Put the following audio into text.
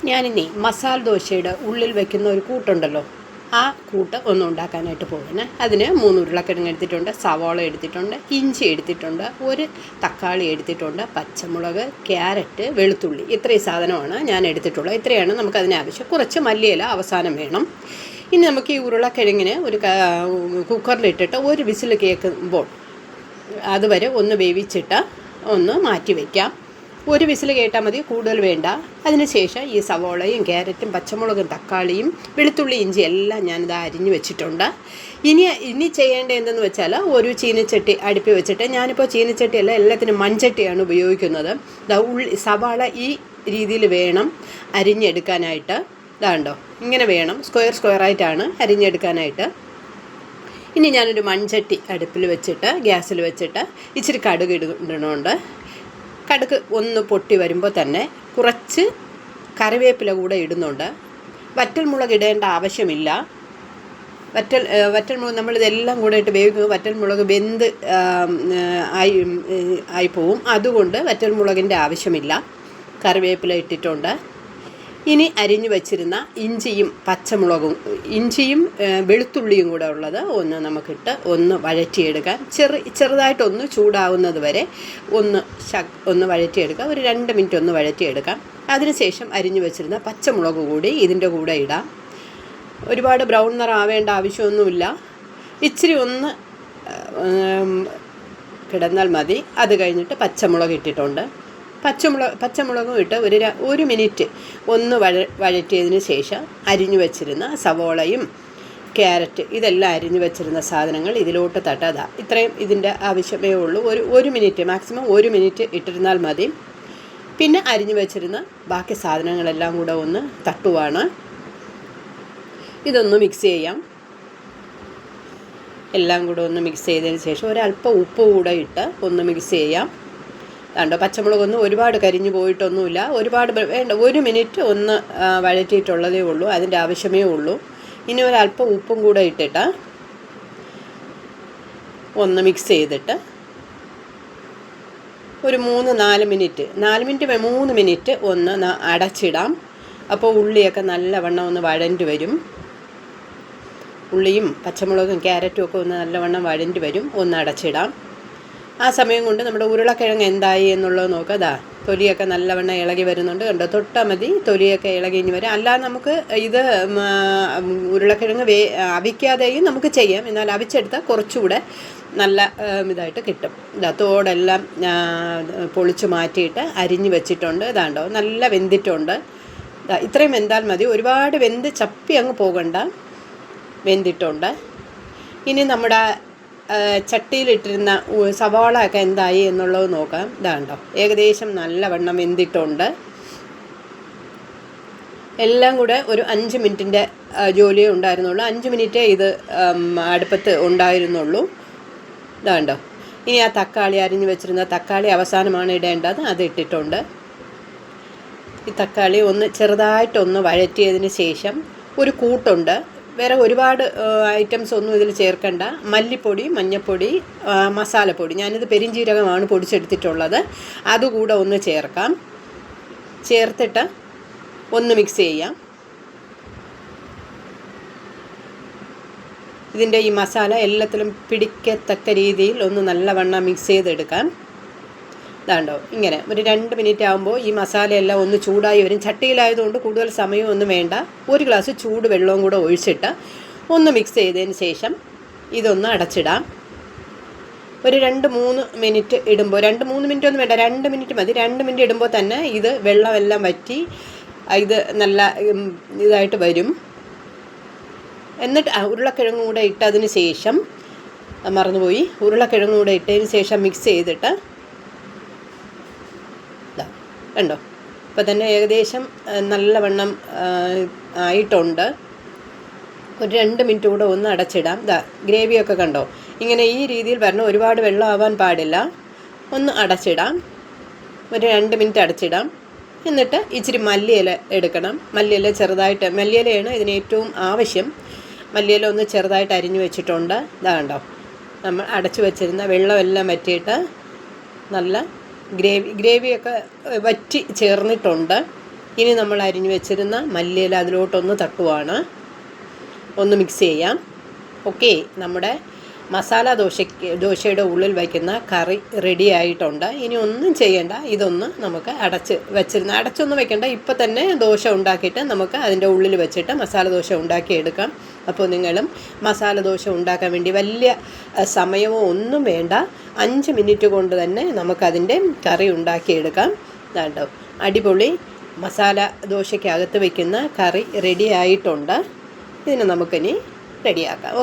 ഞാനിനി മസാല ദോശയുടെ ഉള്ളിൽ വെക്കുന്ന ഒരു കൂട്ടുണ്ടല്ലോ, ആ കൂട്ട് ഒന്നും ഉണ്ടാക്കാനായിട്ട് പോകുന്നത്. അതിന് 3 ഉരുളക്കിഴങ്ങ് എടുത്തിട്ടുണ്ട്, സവാള എടുത്തിട്ടുണ്ട്, ഇഞ്ചി എടുത്തിട്ടുണ്ട്, ഒരു തക്കാളി എടുത്തിട്ടുണ്ട്, പച്ചമുളക്, ക്യാരറ്റ്, വെളുത്തുള്ളി. ഇത്രയും സാധനമാണ് ഞാൻ എടുത്തിട്ടുള്ളത്. ഇത്രയാണ് നമുക്കതിന് ആവശ്യം. കുറച്ച് മല്ലിയില അവസാനം വേണം. ഇനി നമുക്ക് ഈ ഉരുളക്കിഴങ്ങിന് ഒരു കുക്കറിലിട്ടിട്ട് ഒരു വിസിൽ കേൾക്കുമ്പോൾ അതുവരെ ഒന്ന് വേവിച്ചിട്ട് ഒന്ന് മാറ്റി വയ്ക്കാം. ഒരു വിസിൽ കേട്ടാൽ മതി, കൂടുതൽ വേണ്ട. അതിനുശേഷം ഈ സവോളയും ക്യാരറ്റും പച്ചമുളകും തക്കാളിയും വെളുത്തുള്ളി ഇഞ്ചി എല്ലാം ഞാനിത് അരിഞ്ഞു വെച്ചിട്ടുണ്ട്. ഇനി ചെയ്യേണ്ടത് എന്തെന്ന് വെച്ചാൽ, ഒരു ചീനച്ചട്ടി അടുപ്പി വെച്ചിട്ട്, ഞാനിപ്പോൾ ചീനച്ചട്ടിയല്ല എല്ലാത്തിനും മൺചട്ടിയാണ് ഉപയോഗിക്കുന്നത്. സവാള ഈ രീതിയിൽ വേണം അരിഞ്ഞെടുക്കാനായിട്ട്. ഇതാണ്ടോ, ഇങ്ങനെ വേണം, സ്ക്വയറായിട്ടാണ് അരിഞ്ഞെടുക്കാനായിട്ട്. ഇനി ഞാനൊരു മൺചട്ടി അടുപ്പിൽ വെച്ചിട്ട് ഗ്യാസിൽ വെച്ചിട്ട് ഇച്ചിരി കടുക് ഇടുന്നുണ്ട്. കടുക് ഒന്ന് പൊട്ടി വരുമ്പോൾ തന്നെ കുറച്ച് കറിവേപ്പില കൂടെ ഇടുന്നുണ്ട്. വറ്റൽമുളക് ഇടേണ്ട ആവശ്യമില്ല. വറ്റൽമുളക് നമ്മളിതെല്ലാം കൂടെ ഇട്ട് വേവിക്കുമ്പോൾ വറ്റൽമുളക് വെന്ത് ആയി പോവും. അതുകൊണ്ട് വറ്റൽമുളകിൻ്റെ ആവശ്യമില്ല. കറിവേപ്പില ഇട്ടിട്ടുണ്ട്. ഇനി അരിഞ്ഞു വച്ചിരുന്ന ഇഞ്ചിയും വെളുത്തുള്ളിയും കൂടെ ഉള്ളത് നമുക്കിട്ട് ഒന്ന് വഴറ്റിയെടുക്കാൻ, ചെറുതായിട്ടൊന്ന് ചൂടാവുന്നത് വരെ ഒന്ന് വഴറ്റിയെടുക്കാം. ഒരു 2 മിനിറ്റ് ഒന്ന് വഴറ്റിയെടുക്കാം. അതിനുശേഷം അരിഞ്ഞു വച്ചിരുന്ന പച്ചമുളക് കൂടി ഇതിൻ്റെ കൂടെ ഇടാം. ഒരുപാട് ബ്രൗൺ നിറം ആവേണ്ട ആവശ്യമൊന്നുമില്ല. ഇച്ചിരി ഒന്ന് കിടന്നാൽ മതി. അത് കഴിഞ്ഞിട്ട് പച്ചമുളക് ഇട്ടിട്ടുണ്ട്. പച്ചമുളകും ഇട്ട് ഒരു മിനിറ്റ് ഒന്ന് വഴറ്റിയതിന് ശേഷം അരിഞ്ഞു വെച്ചിരുന്ന സവോളയും ക്യാരറ്റ് ഇതെല്ലാം അരിഞ്ഞു വെച്ചിരുന്ന സാധനങ്ങൾ ഇതിലോട്ട് തട്ടാതാ. ഇത്രയും ഇതിൻ്റെ ആവശ്യമേ ഉള്ളൂ. ഒരു മിനിറ്റ്, മാക്സിമം 1 മിനിറ്റ് ഇട്ടിരുന്നാൽ മതി. പിന്നെ അരിഞ്ഞു വെച്ചിരുന്ന ബാക്കി സാധനങ്ങളെല്ലാം കൂടെ ഒന്ന് തട്ടുവാണ്. ഇതൊന്ന് മിക്സ് ചെയ്യാം. എല്ലാം കൂടെ ഒന്ന് മിക്സ് ചെയ്തതിന് ശേഷം ഒരല്പം ഉപ്പ് കൂടെ ഇട്ട് ഒന്ന് മിക്സ് ചെയ്യാം. കണ്ടോ, പച്ചമുളകൊന്നും ഒരുപാട് കരിഞ്ഞു പോയിട്ടൊന്നുമില്ല. ഒരുപാട് വേണ്ട, 1 മിനിറ്റ് ഒന്ന് വഴറ്റിയിട്ടുള്ളതേ ഉള്ളൂ. അതിൻ്റെ ആവശ്യമേ ഉള്ളൂ. ഇനി ഒരല്പം ഉപ്പും കൂടെ ഇട്ടിട്ട് ഒന്ന് മിക്സ് ചെയ്തിട്ട് ഒരു 3-4 മിനിറ്റ് ഒന്ന് അടച്ചിടാം. അപ്പോൾ ഉള്ളിയൊക്കെ നല്ലവണ്ണം ഒന്ന് വഴണ്ടി വരും. ഉള്ളിയും പച്ചമുളകും ക്യാരറ്റും ഒക്കെ ഒന്ന് നല്ലവണ്ണം വഴണ്ടി വരും. ഒന്ന് അടച്ചിടാം. ആ സമയം കൊണ്ട് നമ്മുടെ ഉരുളക്കിഴങ്ങ് എന്തായി എന്നുള്ളത് നോക്കുക. തൊലിയൊക്കെ നല്ലവണ്ണം ഇളകി വരുന്നുണ്ട്. കണ്ടോ, തൊട്ടാൽ മതി, തൊലിയൊക്കെ ഇളകി ഇനി വരും. അല്ലാതെ നമുക്ക് ഇത് ഉരുളക്കിഴങ്ങ് അവിക്കാതെയും നമുക്ക് ചെയ്യാം. എന്നാൽ അവിച്ചെടുത്താൽ കുറച്ചുകൂടെ നല്ല ഇതായിട്ട് കിട്ടും. തോടെല്ലാം പൊളിച്ച് മാറ്റിയിട്ട് അരിഞ്ഞ് വെച്ചിട്ടുണ്ട്. ഇതാണ്ടോ, നല്ല വെന്തിട്ടുണ്ട്. ഇത്രയും വെന്താൽ മതി. ഒരുപാട് വെന്ത് ചപ്പി അങ്ങ് പോകണ്ട. വെന്തിട്ടുണ്ട്. ഇനി നമ്മുടെ ചട്ടിയിലിട്ടിരുന്ന സവാള ഒക്കെ എന്തായി എന്നുള്ളത് നോക്കാം. ഇതാണ്ടോ, ഏകദേശം നല്ലവണ്ണം വെന്തിട്ടുണ്ട്. എല്ലാം കൂടെ ഒരു 5 മിനിറ്റിൻ്റെ ജോലിയേ ഉണ്ടായിരുന്നുള്ളൂ. 5 മിനിറ്റേ ഇത് അടുപ്പത്ത് ഉണ്ടായിരുന്നുള്ളൂ. ഇതാണ്ടോ, ഇനി ആ തക്കാളി അരിഞ്ഞു വെച്ചിരുന്ന തക്കാളി അവസാനമാണ് ഇടേണ്ടത്. അത് ഇട്ടിട്ടുണ്ട്. ഈ തക്കാളി ചെറുതായിട്ടൊന്ന് വഴറ്റിയതിന് ശേഷം ഒരു കൂട്ടുണ്ട്. വേറെ ഒരുപാട് ഐറ്റംസ് ഒന്നും ഇതിൽ ചേർക്കണ്ട. മല്ലിപ്പൊടി, മഞ്ഞൾപ്പൊടി, മസാലപ്പൊടി, ഞാനിത് പെരിഞ്ജീരകമാണ് പൊടിച്ചെടുത്തിട്ടുള്ളത്. അതുകൂടെ ഒന്ന് ചേർക്കാം. ചേർത്തിട്ട് ഒന്ന് മിക്സ് ചെയ്യാം. ഇതിൻ്റെ ഈ മസാല എല്ലാത്തിലും പിടിക്കത്തക്ക രീതിയിൽ ഒന്ന് നല്ലവണ്ണം മിക്സ് ചെയ്തെടുക്കാം. ഇതാണ്ടോ, ഇങ്ങനെ ഒരു 2 മിനിറ്റ് ആകുമ്പോൾ ഈ മസാലയെല്ലാം ഒന്ന് ചൂടായി വരും. ചട്ടിയിലായതുകൊണ്ട് കൂടുതൽ സമയമൊന്നും വേണ്ട. ഒരു ഗ്ലാസ് ചൂട് വെള്ളവും കൂടെ ഒഴിച്ചിട്ട് ഒന്ന് മിക്സ് ചെയ്തതിന് ശേഷം ഇതൊന്ന് അടച്ചിടാം. ഒരു 2-3 മിനിറ്റ് ഇടുമ്പോൾ, 2-3 മിനിറ്റ് ഒന്നും വേണ്ട, 2 മിനിറ്റ് മതി. 2 മിനിറ്റ് ഇടുമ്പോൾ തന്നെ ഇത് വെള്ളമെല്ലാം വറ്റി ഇത് നല്ല ഇതായിട്ട് വരും. എന്നിട്ട് ഉരുളക്കിഴങ്ങും കൂടെ ഇട്ടതിന് ശേഷം, മറന്നുപോയി, ഉരുളക്കിഴങ്ങും കൂടെ ഇട്ടതിന് ശേഷം മിക്സ് ചെയ്തിട്ട് കണ്ടോ, ഇപ്പം തന്നെ ഏകദേശം നല്ലവണ്ണം ആയിട്ടുണ്ട്. ഒരു 2 മിനിറ്റ് കൂടെ ഒന്ന് അടച്ചിടാം. ഗ്രേവിയൊക്കെ കണ്ടോ, ഇങ്ങനെ ഈ രീതിയിൽ വരണം. ഒരുപാട് വെള്ളം ആവാൻ പാടില്ല. ഒന്ന് അടച്ചിടാം. ഒരു 2 മിനിറ്റ് അടച്ചിടാം. എന്നിട്ട് ഇച്ചിരി മല്ലിയില എടുക്കണം. മല്ലിയിലയാണ് ഇതിന് ഏറ്റവും ആവശ്യം. മല്ലിയില ഒന്ന് ചെറുതായിട്ട് അരിഞ്ഞു വെച്ചിട്ടുണ്ട്. കണ്ടോ, നമ്മൾ അടച്ചു വെച്ചിരുന്ന വെള്ളമെല്ലാം വറ്റിയിട്ട് നല്ല ഗ്രേവിയൊക്കെ വറ്റി ചേർന്നിട്ടുണ്ട്. ഇനി നമ്മൾ അരിഞ്ഞു വെച്ചിരുന്ന മല്ലിയില അതിലോട്ടൊന്ന് തട്ടുവാണ്. ഒന്ന് മിക്സ് ചെയ്യാം. ഓക്കെ, നമ്മുടെ മസാല ദോശയുടെ ഉള്ളിൽ വയ്ക്കുന്ന കറി റെഡി ആയിട്ടുണ്ട്. ഇനി ഒന്നും ചെയ്യേണ്ട, ഇതൊന്ന് നമുക്ക് അടച്ചൊന്നും വെക്കേണ്ട. ഇപ്പം തന്നെ ദോശ ഉണ്ടാക്കിയിട്ട് നമുക്ക് അതിൻ്റെ ഉള്ളിൽ വെച്ചിട്ട് മസാല ദോശ ഉണ്ടാക്കിയെടുക്കാം. അപ്പോൾ നിങ്ങളും മസാല ദോശ ഉണ്ടാക്കാൻ വേണ്ടി വലിയ സമയമോ ഒന്നും വേണ്ട, 5 മിനിറ്റ് കൊണ്ട് തന്നെ നമുക്കതിൻ്റെ കറി ഉണ്ടാക്കിയെടുക്കാം. കേട്ടോ, അടിപൊളി മസാല ദോശയ്ക്കകത്ത് വയ്ക്കുന്ന കറി റെഡി ആയിട്ടുണ്ട്. ഇതിനെ നമുക്കിനി റെഡിയാക്കാം.